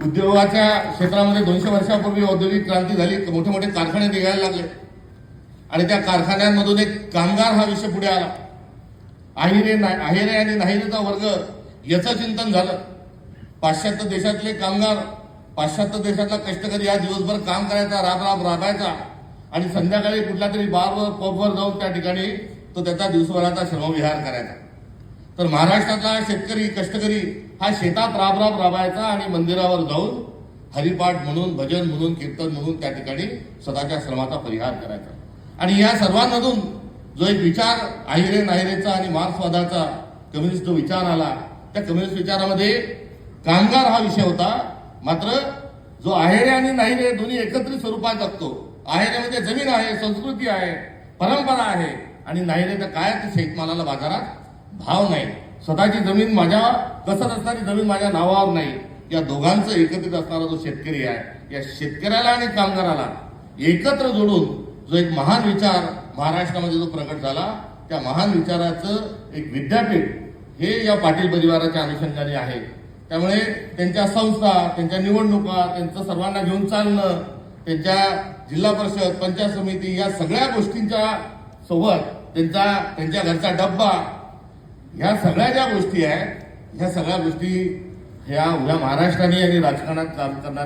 उद्योगाच्या क्षेत्रामध्ये 200 वर्षापूर्वी औद्योगिक क्रांती झाली, मोठे मोठे कारखाने निघायला लागले आणि त्या कारखान्यांमधून एक कामगार हा विषय पुढे आला. आहेरे आणि नाहिरेचा वर्ग याचं चिंतन झालं. पाश्चात्य देशातले कामगार, पाश्चात्य देशातला कष्टकरी हा दिवसभर काम करायचा, राबायचा आणि संध्याकाळी कुठल्या तरी बारवर पबवर जाऊन त्या ठिकाणी तो त्याचा दिवसभराचा श्रमविहार करायचा. तर महाराष्ट्रातला शेतकरी कष्टकरी हा शेतात राबायचा आणि मंदिरावर जाऊन हरिपाठ म्हणून, भजन म्हणून, कीर्तन म्हणून त्या ठिकाणी स्वतःच्या श्रमाचा परिहार करायचा. आणि या सर्वांमधून जो एक विचार आहेरे नाहिरेचा आणि मार्क्सवादाचा कम्युनिस्ट जो विचार आला, त्या कम्युनिस्ट विचारामध्ये कामगार हा विषय होता. मात्र जो आहेरे आणि नाहिरे दोन्ही एकत्रित स्वरूपात जगतो. आहेरेमध्ये जमीन आहे, संस्कृती आहे, परंपरा आहे आणि नाहिरे तर काय, तर शेतमालाला बाजारात भाव नाही, स्वतःची जमीन माझ्या कसत असणारी जमीन माझ्या नावावर नाही. या दोघांचं एकत्रित असणारा जो शेतकरी आहे, या शेतकऱ्याला आणि कामगाराला एकत्र जोडून जो एक महान विचार महाराष्ट्रामध्ये जो प्रकट झाला, त्या महान विचाराचं एक विद्यापीठ हे या पाटील परिवाराच्या अनुषंगाने आहे. त्यामुळे त्यांच्या संस्था, त्यांच्या निवडणुका, त्यांचं सर्वांना घेऊन चालणं, त्यांच्या जिल्हा परिषद, पंचायत समिती या सगळ्या गोष्टींच्या सोबत त्यांच्या घरचा डब्बा, ह्या सगळ्या ज्या गोष्टी आहेत, ह्या सगळ्या गोष्टी ह्या उद्या महाराष्ट्राने आणि राजकारणात काम करणार